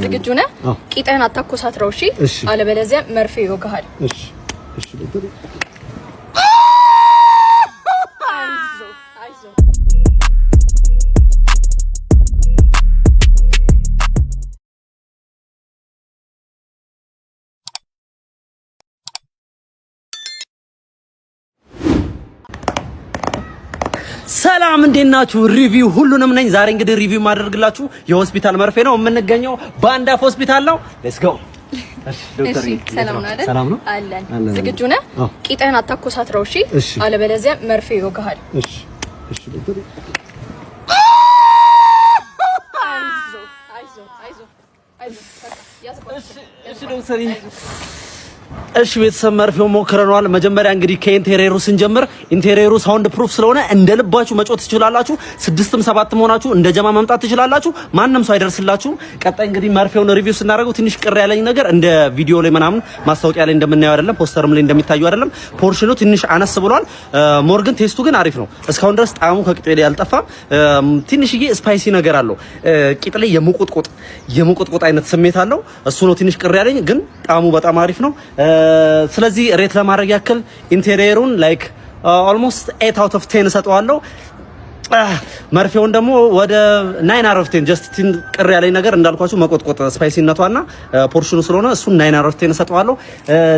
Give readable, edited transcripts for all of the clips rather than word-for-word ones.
ዝግጁ ነህ? ቂጥህን አታኮሳትረው እሺ? አለበለዚያ መርፌ ይወጋሃል። እሺ ዶክተር ሰላም እንዴት ናችሁ? ሪቪው ሁሉንም ነኝ። ዛሬ እንግዲህ ሪቪው ማድረግላችሁ የሆስፒታል መርፌ ነው። የምንገኘው ባንዳፍ ሆስፒታል ነው። ሌትስ ጎ። እሺ ሰላም ነው አይደል? ሰላም ነው አለን። ዝግጁ ነህ? ቂጥህን አታኮሳትረው እሺ? አለበለዚያ መርፌ ይወጋሃል። እሺ ዶክተር እሺ ቤተሰብ መርፌውን ሞክረናል። መጀመሪያ እንግዲህ ከኢንቴሪየሩ ስንጀምር ኢንቴሪየሩ ሳውንድ ፕሩፍ ስለሆነ እንደ ልባችሁ መጮት ትችላላችሁ። 6ም 7ም ሆናችሁ እንደ ጀማ መምጣት ትችላላችሁ። ማንንም ሰው አይደርስላችሁም። ቀጣይ እንግዲህ መርፌውን ሪቪው ስናደርገው ትንሽ ቅር ያለኝ ነገር እንደ ቪዲዮ ላይ ምናምን ማስታወቂያ ላይ እንደምናየው አይደለም፣ ፖስተርም ላይ እንደሚታዩ አይደለም። ፖርሽኑ ትንሽ አነስ ብሏል። ሞር ግን ቴስቱ ግን አሪፍ ነው። እስካሁን ድረስ ጣዕሙ ከቂጤ ላይ አልጠፋም። ትንሽዬ ስፓይሲ ነገር አለው። ቂጥ ላይ የሙቁጥቁጥ አይነት ስሜት አለው። እሱ ነው ትንሽ ቅር ያለኝ፣ ግን ጣዕሙ በጣም አሪፍ ነው። ስለዚህ ሬት ለማድረግ ያክል ኢንቴሪየሩን ላይክ ኦልሞስት 8 out of 10 ሰጠዋለሁ። መርፌውን ደግሞ ወደ 9 out of 10 ጀስት ቅር ያለኝ ነገር እንዳልኳችሁ መቆጥቆጥ ስፓይሲነቷና ፖርሽኑ ስለሆነ እሱን 9 out of 10 ሰጠዋለሁ።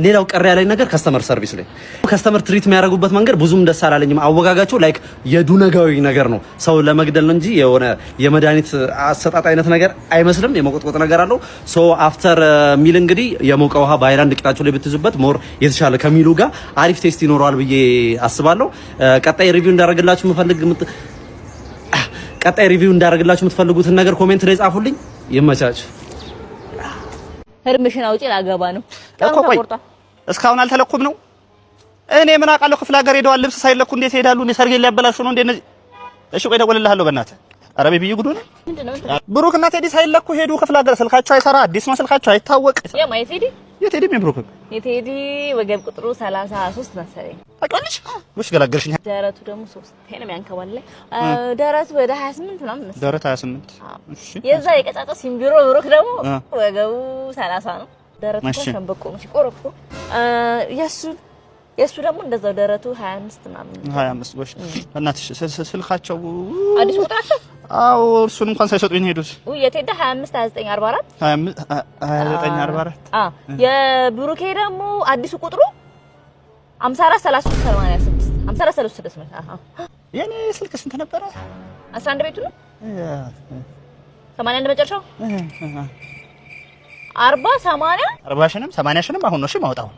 ሌላው ቅር ያለኝ ነገር ከስተመር ሰርቪስ ላይ ከስተመር ትሪት የሚያደርጉበት መንገድ ብዙም ደስ አላለኝም። አወጋጋቸው ላይክ የዱነጋዊ ነገር ነው፣ ሰው ለመግደል ነው እንጂ የሆነ የመድኃኒት አሰጣጥ አይነት ነገር አይመስልም። የመቆጥቆጥ ነገር አለው። ሶ አፍተር ሚል እንግዲህ የሞቀ ውሃ በአይላንድ ቂጣቸው ላይ ብትይዙበት ሞር የተሻለ ከሚሉ ጋር አሪፍ ቴስት ይኖረዋል ብዬ አስባለሁ። ቀጣይ ሪቪው እንዳደረግላችሁ የምትፈልጉትን ነገር ኮሜንት ላይ ጻፉልኝ። ይመቻችሁ። ህርምሽን አውጪ ላገባ ነው እኮ። ቆይ እስካሁን አልተለኩም ነው። እኔ ምን አውቃለሁ? ክፍለ ሀገር ሄደዋል። ልብስ ሳይለኩ እንዴት ይሄዳሉ? እኔ ሰርጌ ሊያበላሹ ነው እንዴ እነዚህ? እሺ ቆይ እደውልልሃለሁ በእናትህ። ኧረ ቤቢዬ ጉዱ ነው። ብሩክ እና ቴዲ ሳይለኩ ሄዱ ክፍለ ሀገር። ስልካቸው አይሰራ፣ አዲስ ነው ስልካቸው፣ አይታወቅ። የቴዲ ብሩክ የቴዲ ወገብ ቁጥሩ 33 መሰለኝ። አቀልሽ ወሽ ገላገልሽኝ። ደረቱ ደግሞ 3 ሄነም ያንከባለ ደረቱ ወደ 28 ምናምን መሰለኝ። ደረቱ 28። እሺ የዛ የቀጫጫ ሲምቢሮ ብሩክ ደግሞ ወገቡ 30 ነው። ደረቱ ሸምበቆ ነው ሲቆረቁ። የሱ ደግሞ እንደዛው ደረቱ 25 ምናምን 25 ወሽ እናትሽ ስልካቸው አዲስ ቁጥራቸው አው እርሱን እንኳን ሳይሰጡኝ ሄዱት። የቴዲ 25 29 44 29 44 የብሩኬ ደግሞ አዲሱ ቁጥሩ 54 33 86 54 36 አሃ። የኔ ስልክ ስንት ነበረ? 11 ቤቱ ነው 81 መጨረሻው 40 80 40 80 ሽንም አሁን ነው እሺ ማውጣው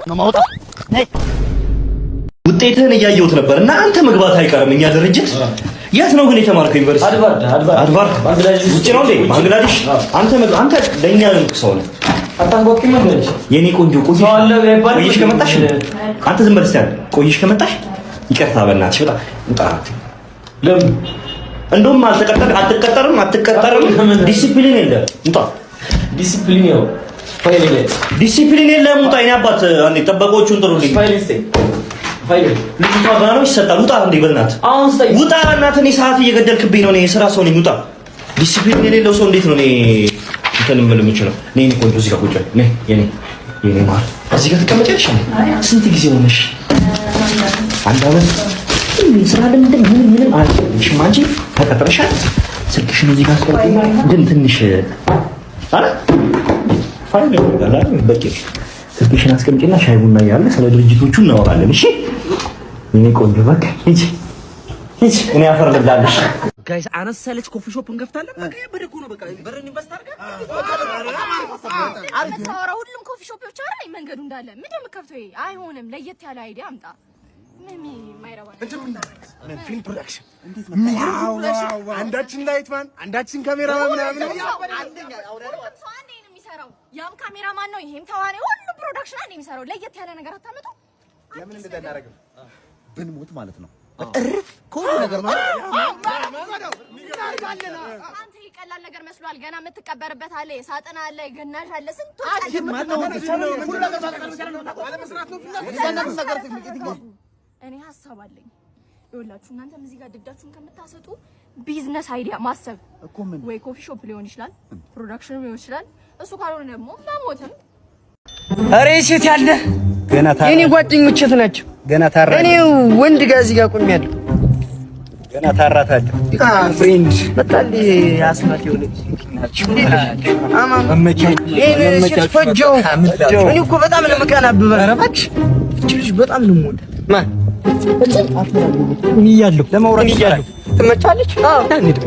ነው ማውጣው። ነይ ውጤትህን እያየሁት ነበር እና አንተ መግባት አይቀርም እኛ ድርጅት። የት ነው ግን የተማርከው? ዩኒቨርሲቲ አድባር ባንግላዴሽ ውጪ ነው እንዴ? ባንግላዴሽ አንተ ለኛ ነው ሰው ነው አታንጎቂ ማለት የኔ ቆንጆ ቆይሽ ከመጣሽ አንተ ዝም ብለህ ቆይሽ ከመጣሽ ይቅርታ በእናትሽ በጣም እንጣራት። ለምን እንደውም አትቀጠርም ዲሲፕሊን የለም። እንጣ ዲሲፕሊን ነው ዲሲፕሊን የለም። እንጣ የኔ አባት አንዴ ጠበቆቹን ጥሩልኝ። ልጅቷ ጋር ነው ይሰጣል። ውጣ እንዴ በእናትህ ውጣ። በእናትህ እኔ ሰዓት እየገደልክብኝ ነው። እኔ የሥራ ሰው ነኝ። ውጣ። ዲሲፕሊን የሌለው ሰው እንዴት ነው እኔ እንትን ምን የምችለው? ነይ እኔ ቆንጆ እዚህ ጋር ቁጭ በይ። ነይ የኔ ማር እዚህ ጋር ተቀመጪ። ስንት ጊዜ ሆነሽ? አንድ አመት ስራ ለምንድን ምንም አልሽም አንቺ ተቀጥረሻል። ስልክሽን እዚህ ጋር አስቀምጪ። ግን ትንሽ አረ ፋይል ያደርጋል በቂ ስልክሽን አስቀምጪና ሻይ ቡና ያለ ስለ ድርጅቶቹ እናወራለን። እሺ እኔ ቆንጆ በቃ ሂጂ እኔ አፈር ልብላለሽ። ጋይስ አነሳለች ኮፊ ሾፕ እንከፍታለን። በቃ በደኩ ነው። በቃ በረን ኢንቨስት አድርጋ አረ ሁሉም ኮፊ ሾፕ ብቻ አይደል መንገዱ እንዳለ ምን የምከፍተው? አይሆንም። ለየት ያለ አይዲያ አምጣ። ምን ማይረባ ፊልም ፕሮዳክሽን እንዴት ነው? አንዳችን ላይትማን አንዳችን ካሜራማን ምናምን አንደኛ ያም ካሜራማን ነው፣ ይሄም ተዋናይ፣ ሁሉ ፕሮዳክሽን አንዴ የሚሰራው። ለየት ያለ ነገር አታመጡ። ለምን እንደተናረገው ብንሞት ማለት ነው። እርፍ ኮሉ ነገር ማለት አንተ ይቀላል ነገር መስሏል። ገና የምትቀበርበት አለ፣ ሳጥና አለ፣ ገናሽ አለ፣ ስንት እኔ ሀሳብ አለኝ። ይኸውላችሁ እናንተም እዚህ ጋር ድዳችሁን ከምታሰጡ ቢዝነስ አይዲያ ማሰብ ወይ ኮፊ ሾፕ ሊሆን ይችላል ፕሮዳክሽን ሊሆን ይችላል እሱ ካልሆነ ደግሞ ማሞተም አሬ ሴት ያለ ገና ታራ የኔ ጓደኞች የት ናቸው ገና ታራ እኔ ወንድ ጋር እዚህ ጋር ቆሜያለሁ ገና ታራታለሁ ፍሬንድ በጣም ያስማት ይወለች ናቸው እኔ እኮ በጣም ነው የምቀናብህ ኧረ እባክሽ እቺ ልጅ በጣም ነው የምወደው ማን ይያለሁ ለማውራት ይያለሁ ትመጫለች አዎ እንዴ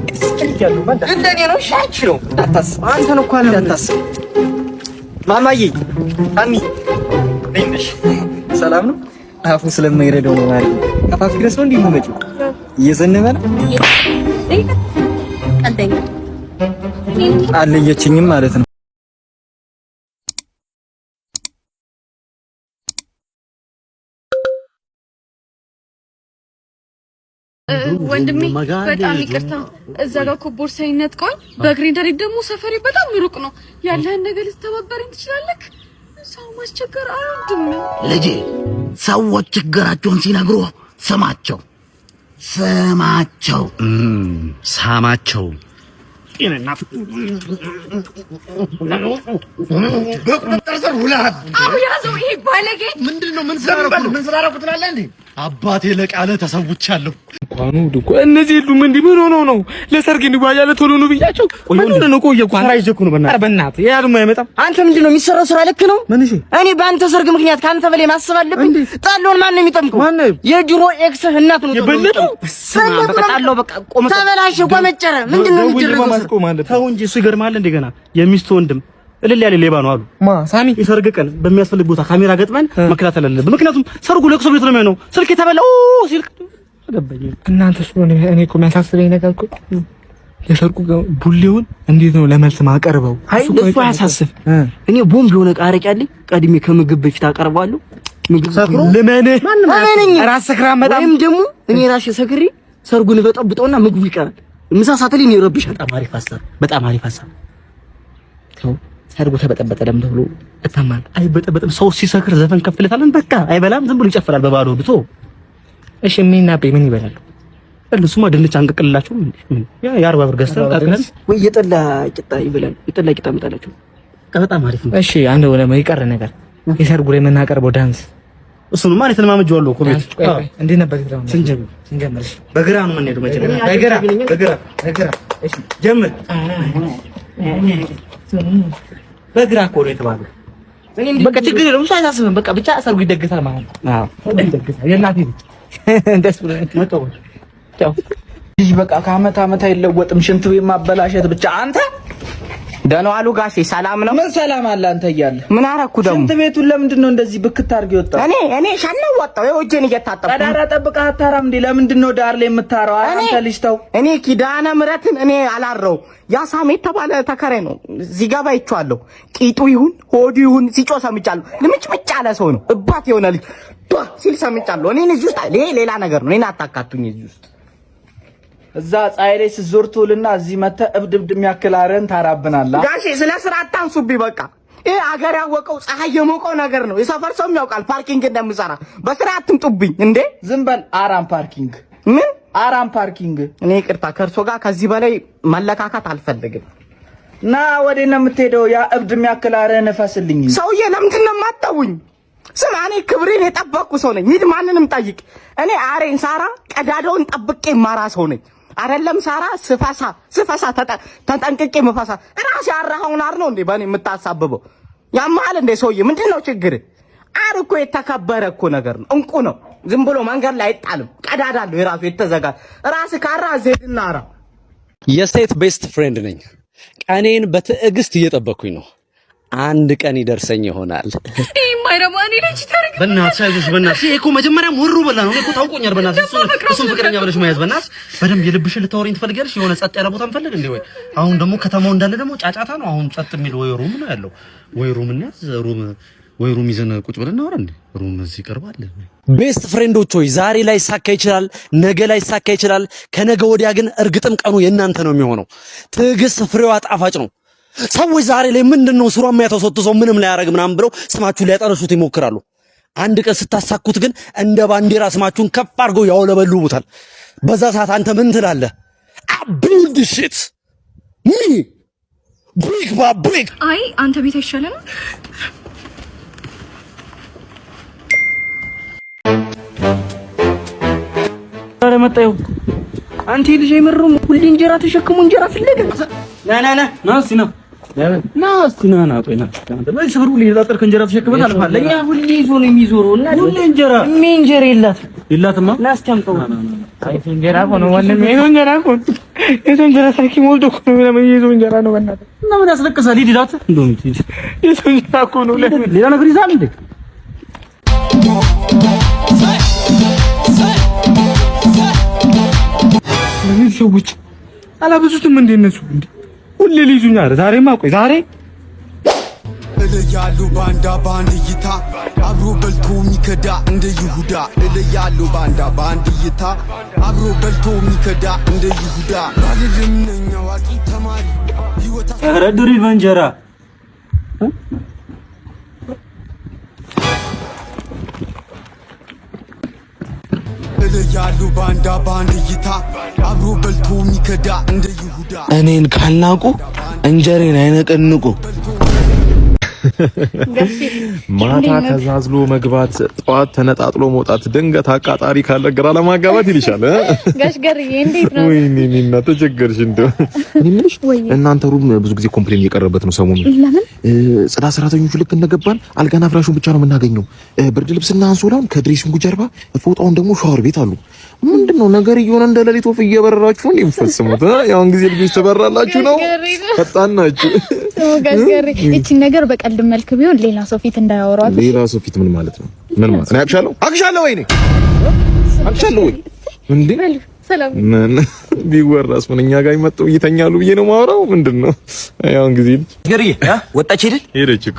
ይያለሁ ባንዳ እንደኔ ነው ሻች ነው አታስብ አንተን እኮ አለ አታስብ ማማዬ ታሚ ነሽ ሰላም ነው አፉ ስለማይረዳው ነው ማለት ከፋፍ ድረስ ነው እንዲመጪው እየዘነበ ነው አንተኛ አለየችኝም ማለት ነው ወንድሜ በጣም ይቅርታ እዛ ጋር እኮ ቦርሳዬን ነጥቀውኝ በግሪንደሪ ደግሞ ሰፈሬ በጣም ሩቅ ነው ያለህን ነገር ልትተባበረኝ ትችላለህ ሰው ማስቸገር አልወድም ልጄ ሰዎች ችግራቸውን ሲነግሩ ስማቸው ሳማቸው በቁጥጥር ስር ውለሃል አው ያዘው ይሄ ባለጌ ምንድነው ምን ስራራኩ ትላለህ እንዴ አባቴ ለቃለ ተሰውቻለሁ እንኳን ወድቆ እነዚህ ሁሉ ምን ሆኖ ነው ለሰርግ እንጓያለ ቶሎ ነው ብያቸው ምን ነው ቆየ እንኳን ስራ ይዘኩ ነው በእናትህ ያሉም አይመጣም አንተ ምንድነው የሚሰራው ስራ ልክ ነው ምን እሺ እኔ በአንተ ሰርግ ምክንያት ካንተ በላይ ማሰብ አለብኝ ጣሎን ማን ነው የሚጠምቀው የድሮ ኤክስ እናት ነው የበለጠው በቃ ጣለው በቃ ቆመ ተበላሽ ቆመጨረ ምንድነው የሚደረገው ተው እንጂ እሱ ይገርማል እንደገና የሚስቱ ወንድም እልል ያለ ሌባ ነው አሉ ሳሚ የሰርግ ቀን በሚያስፈልግ ቦታ ካሜራ ገጥመን መከታተል አለብን ምክንያቱም ሰርጉ ለቅሶ ቤት ነው የሚሆነው ስልክ የተበላው ሲል አገባኝ እናንተ ስለሆነ እኔ እኮ የሚያሳስበኝ ነገር እኮ የሰርጉ ቡሌውን እንዴት ነው ለመልስ ማቀርበው እሱ አያሳስብ እኔ ቦምብ የሆነ ቃረቅ ያለኝ ቀድሜ ከምግብ በፊት አቀርባለሁ ምግብ ሰክሮ ለማንህ ራስ ሰክራ መጣም ወይም ደግሞ እኔ ራሴ ሰክሬ ሰርጉን በጠብጠውና ምግቡ ይቀራል ምሳ ሰዓት ላይ ይረብሽ በጣም አሪፍ ሀሳብ ተው ሰርጉ ተበጠበጠ ደም ተብሎ እታማል አይበጠበጥም ሰው ሲሰክር ዘፈን ከፍለታለን በቃ አይበላም ዝም ብሎ ይጨፍራል በባዶ ብቶ እሺ ምን ምን ይበላሉ እሱማ ድንች አንቀቅልላችሁ ያ የ40 ብር ገዝተን ቀቅለን ወይ የጠላ ቂጣ ይበላል የጠላ ቂጣ መጣላችሁ በጣም አሪፍ ነው እሺ አንድ ወለ ይቀር ነገር የሰርጉ ላይ የምናቀርበው ዳንስ እሱን ማን የተለማመጀዋለሁ እኮ ቤት እንዴ ነበር ይላል ስንጀምር በግራ ነው የምንሄደው መጀመሪያ በግራ እሺ ጀምር በግራ እኮ ነው የተባለው በቃ ችግር የለውም እሱ አያሳስብም በቃ ብቻ ሰርጉ ይደግሳል ማለት ነው አዎ ይደግሳል የእናቴ ልጅ ደስ ብሎ ነው ቻው ልጅ በቃ ከአመት አመት አይለወጥም ሽንት ቤት ማበላሸት ብቻ አንተ ደህና ዋሉ ጋሼ ሰላም ነው ምን ሰላም አለ አንተ እያለ ምን አረኩ ደግሞ ሽንት ቤቱን ለምንድን ነው እንደዚህ ብክት አድርገው ወጣው እኔ ሻናው ወጣው እጄን እየታጠብኩ ቀዳዳ ጠብቀህ አታራም እንዴ ለምንድን ነው ዳር ላይ የምታረው አንተ ልጅ ተው እኔ ኪዳነ ምሕረትን እኔ አላረው ያ ሳሜት ተባለ ተከረ ነው እዚህ ጋር ባይቻለሁ ቂጡ ይሁን ሆዱ ይሁን ሲጮህ ሰምቻለሁ ልምጭምጭ ያለ ሰው ነው እባት የሆነ ልጅ ሲል ሰምቻለሁ እኔ እዚህ ውስጥ ሌላ ነገር ነው እኔን አታካቱኝ እዚህ ውስጥ እዛ ፀሐይ ላይ ስትዞርቱልና እዚህ መተህ እብድብድ የሚያክላረን ታራብናላ ጋሼ ስለ ስራ አታንሱብኝ በቃ ይሄ አገር ያወቀው ፀሐይ የሞቀው ነገር ነው የሰፈር ሰውም ያውቃል ፓርኪንግ እንደምሰራ በስራ አትምጡብኝ እንዴ ዝም በል አራም ፓርኪንግ ምን አራም ፓርኪንግ እኔ ይቅርታ ከርሶ ጋር ከዚህ በላይ መለካካት አልፈልግም ና ወዴት ነው የምትሄደው ያ እብድ የሚያክላረን ፈስልኝ ሰውዬ ለምንድን ነው የማታውኝ ስማ እኔ ክብሬን የጠበቅኩ ሰው ነኝ ሂድ ማንንም ጠይቅ እኔ አሬን ሳራ ቀዳዳውን ጠብቄ ማራ ሰው ነኝ አይደለም ሳራ ስፈሳ ተጠንቅቄ መፈሳ ራስ ያራውን አር ነው እንዴ ባኔ የምታሳብበው ያማል እንዴ ሰውዬ ምንድነው ችግር አር እኮ የተከበረ እኮ ነገር ነው እንቁ ነው ዝም ብሎ መንገድ ላይ አይጣልም ቀዳዳለው የራሱ የተዘጋ ራስ ካራ ዘይድና አራ የሴት ቤስት ፍሬንድ ነኝ ቀኔን በትዕግስት እየጠበኩኝ ነው አንድ ቀን ይደርሰኝ ይሆናል ማይረማኒ ልጅ ታረግ በእናትሽ አይዞሽ በእናትሽ እኮ መጀመሪያም ወሩ በላ ነው እኮ ታውቆኛል በእናትሽ እሱን ፍቅረኛ ብለሽ መያዝ በእናትሽ በደንብ የልብሽን ልታወሪኝ ትፈልጊያለሽ የሆነ ጸጥ ያለ ቦታ እንፈልግ እንዴ ወይ አሁን ደግሞ ከተማው እንዳለ ደግሞ ጫጫታ ነው አሁን ጸጥ የሚል ወይ ሩም ነው ያለው ወይ ሩም እና ሩም ይዘን ቁጭ ብለን እናወራ እንዴ ሩም እዚህ ይቀርባል ቤስት ፍሬንዶች ሆይ ዛሬ ላይ ሳካ ይችላል ነገ ላይ ሳካ ይችላል ከነገ ወዲያ ግን እርግጥም ቀኑ የእናንተ ነው የሚሆነው ትዕግስት ፍሬዋ ጣፋጭ ነው ሰዎች ዛሬ ላይ ምንድነው ስሯ የሚያተሰጥሰው ምንም ላይ ያረግ ምናምን ብለው ስማችሁን ሊያጠርሱት ይሞክራሉ አንድ ቀን ስታሳኩት ግን እንደ ባንዲራ ስማችሁን ከፍ አድርገው ያውለበልቡታል በዛ ሰዓት አንተ ምን ትላለህ build the shit. Me. Brick by brick. አይ አንተ ቤት አይሻለም? አረ መጣዩ አንተ ልጅ አይመሩም ሁሉ እንጀራ ተሸክሙ እንጀራ ፍለገ ና እስቲ ና ቆይ ና በይ ሰብሩ ሊላጠር ከእንጀራ ተሸክመት አልፋለ ለኛ ሁሉ ይዞ ነው የሚዞረው እና ሁሉ እንጀራ የላትማ ና እስቲ አምጣው አይ እንጀራ ሆኖ ወንድም ይዞ እንጀራ ሆኖ ይዞ እንጀራ ሳኪ ሞልቶ ሆኖ ለምን ይዞ እንጀራ ነው በእናትህ እና ምን ያስለቅሳል ይዲዳት እንደው ይዞ እንጀራ ሆኖ ሌላ ነገር ይዛል እንዴ ሰዎች አላበዙትም እንደ እነሱ እንዴ ሁሌ ሊይዙኛል ዛሬማ ቆይ ዛሬ እለያሉ ባንዳ ባንዲይታ አብሮ በልቶ ሚከዳ እንደ ይሁዳ እለያሉ ባንዳ ባንዲይታ አብሮ በልቶ ሚከዳ እንደ ይሁዳ ባልልም ነኝ አዋቂ ተማሪ ይወታ ረድሪ መንጀራ እለያሉ ባንዳ ባንዲይታ አብሮ በልቶ ሚከዳ እንደ ይሁዳ እኔን ካልናቁ እንጀሬን አይነቀንቁ ማታ ተዛዝሎ መግባት ጧት ተነጣጥሎ መውጣት ድንገት አቃጣሪ ካለ ግራ ለማጋባት ይልሻል ጋሽ ገርዬ እንዴት ነው ወይኔ እና ተቸገርሽ እንደው እኔ ምንሽ እናንተ ሩም ብዙ ጊዜ ኮምፕሌን እየቀረበት ነው ሰሞኑን ለምን ጽዳት ሰራተኞቹ ልክ እንደገባን አልጋና ፍራሹን ብቻ ነው የምናገኘው ብርድ ልብስና አንሶላውን ከድሬሲንጉ ጀርባ ፎጣውን ደግሞ ሻወር ቤት አሉ ምንድነው ነገር እየሆነ እንደ ሌሊት ወፍ እየበረራችሁ ነው የምትፈጽሙት ያውን ጊዜ ልጆች ተበራላችሁ ነው ፈጣናችሁ ጋሽ ገርዬ እቺ ነገር በቀልድ መልክ ቢሆን ሌላ ሰው ፊት እንዳያወራው ሌላ ሰው ፊት ምን ማለት ነው ምን ማለት ነው አክሻለሁ ወይኔ አክሻለሁ ወይ እንዴ ሰላም ምን ቢወራስ ምን እኛ ጋር ይመጣው ይተኛሉ ብዬ ነው ማወራው ምንድነው ያውን ጊዜ ገርዬ ወጣች ሄደች እኮ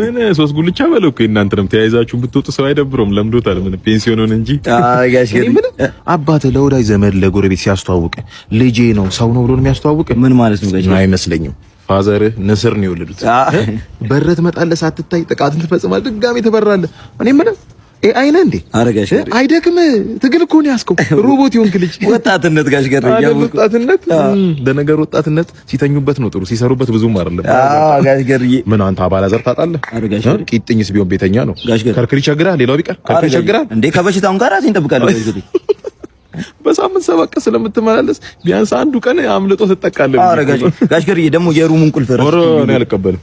ምን ሶስት ጉልቻ በለው እኮ እናንተንም ተያይዛችሁ ብትወጡ ሰው አይደብሮም ለምዶታል ምን ፔንሲዮኑን እንጂ ጋሽ ገርዬ አባተ ለወዳጅ ዘመድ ለጎረቤት ሲያስተዋውቅ ልጄ ነው ሰው ነው ብሎ ነው የሚያስተዋውቅ ምን ማለት ነው ጋሽ አይመስለኝም ፋዘር ንስር ነው የወለዱት በረት መጣለህ ሳትታይ ጥቃትን ትፈጽማለህ ድጋሜ ተበራለህ እኔ ምን አይ ነህ እንዴ አረጋሽ አይደክም ትግል እኮ ነው ያስከው ሮቦት ይሆንክ ልጅ ወጣትነት ጋሽ ገርዬ ወጣትነት ለነገር ወጣትነት ሲተኙበት ነው ጥሩ ሲሰሩበት ብዙም አይደለም ጋሽ ገርዬ ምን አንተ አባላዘር ታጣለህ አረጋሽ ቂጥኝስ ቢሆን ቤተኛ ነው ከርክሪ ቸግራል ሌላው ቢቀር ከርክሪ ቸግራል እንዴ ከበሽታውን ጋር አሲን ተብቃለህ ጋሽ ገርዬ በሳምንት 7 ቀን ስለምትመላለስ ቢያንስ አንዱ ቀን አምልጦ ተጠቃለህ ጋሽ ገርዬ ደግሞ የሩሙን ቁልፍ ኧረ እኔ አልቀበልም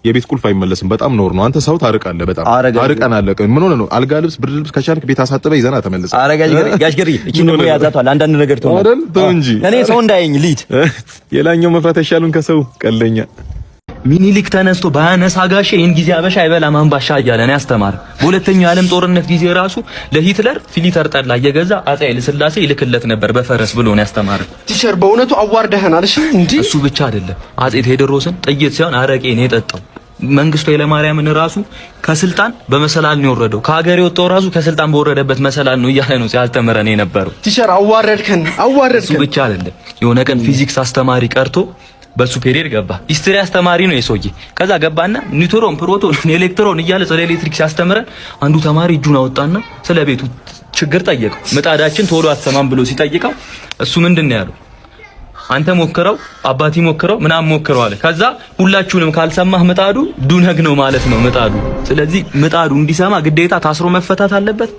የቤት ቁልፍ አይመለስም በጣም ኖር ነው አንተ ሰው ታርቃለህ በጣም ታርቀን አለቀ ምን ሆነ ነው አልጋ ልብስ ብርድ ልብስ ከቻልክ ቤት አሳጥበህ ይዘና ተመለስ ጋሽ ገርዬ እቺን ነው ያዛቷል አንዳንድ ነገር ተው አይደል ተው እንጂ እኔ ሰው እንዳይኝ ሊድ የላኛው መፍራት አይሻሉን ከሰው ቀለኛ ሚኒሊክ ተነስቶ ባያነሳ ጋሼ ይሄን ጊዜ አበሻ አይበላም አንባሻ እያለ ነው ያስተማረ። በሁለተኛው የዓለም ጦርነት ጊዜ ራሱ ለሂትለር ፊሊተር ጠላ እየገዛ አፄ ኃይለ ሥላሴ ይልክለት ነበር በፈረስ ብሎ ነው ያስተማረ። ቲቸር በእውነቱ አዋርደህናል። እሺ እንዴ እሱ ብቻ አይደለም አፄ ቴዎድሮስን ጥይት ሲሆን አረቄ ነው የጠጣው። መንግስቱ ኃይለማርያምን ራሱ ከስልጣን በመሰላል ነው የወረደው። ከሀገር የወጣው ራሱ ከስልጣን በወረደበት መሰላል ነው እያለ ነው ሲያስተምረን የነበረው። ቲቸር አዋረድከን። እሱ ብቻ አይደለም የሆነ ቀን ፊዚክስ አስተማሪ ቀርቶ በሱ ፔሪድ ገባ። ሂስትሪ አስተማሪ ነው የሰውዬ። ከዛ ገባና ኒውትሮን፣ ፕሮቶን፣ ኤሌክትሮን እያለ ስለ ኤሌክትሪክ ሲያስተምረን አንዱ ተማሪ እጁን አወጣና ስለ ቤቱ ችግር ጠየቀው። ምጣዳችን ቶሎ አትሰማም ብሎ ሲጠይቀው እሱ ምንድነው ያለው? አንተ ሞክረው አባቲ ሞክረው ምናምን ሞክረው አለ። ከዛ ሁላችሁንም ካልሰማህ ምጣዱ ዱነግ ነው ማለት ነው ምጣዱ። ስለዚህ ምጣዱ እንዲሰማ ግዴታ ታስሮ መፈታት አለበት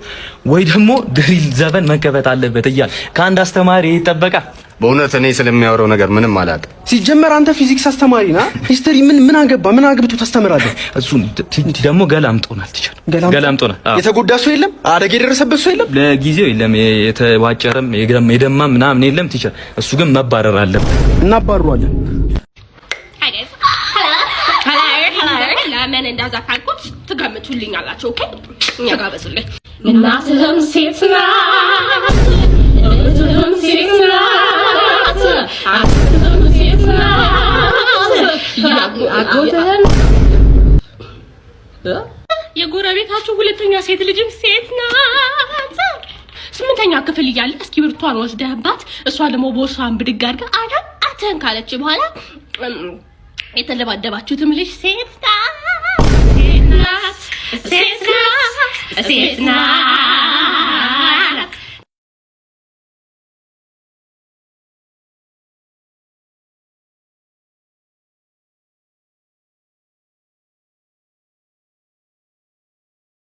ወይ ደግሞ ድሪል ዘፈን መከፈት አለበት እያለ ከአንድ አስተማሪ ይጠበቃል። በእውነት እኔ ስለሚያወራው ነገር ምንም አላውቅም። ሲጀመር አንተ ፊዚክስ አስተማሪ ና ሂስትሪ ምን አገባ ምን አግብቶ ታስተምራለህ? እሱን ደግሞ ገላምጦናል ቲቸር ገላምጦናል። የተጎዳ ሰው የለም? አደጋ የደረሰበት ሰው የለም? ለጊዜው የለም። የተዋጨረም የደማም ምናምን የለም ቲቸር። እሱ ግን መባረር አለበት። እናባረዋለን። ለምን እንደዛ ካልኩት ትገምቱልኛላችሁ? ኦኬ እኛ ጋር በስልኝ እናትህም ሴት ናት እህትህም ሴት ናት አክስትህም ሴት ናት አጎትህም የጎረቤታችሁ ሁለተኛ ሴት ልጅም ሴት ናት። 8ኛ ክፍል እያለ እስክሪብቷን ወስደህባት እሷ ደግሞ ቦርሳን ብድግ አድርጋ አዳአተን ካለች በኋላ የተለባደባችሁትም ልጅ ሴት ናት ሴት ናት ሴት ናት ሴት ናት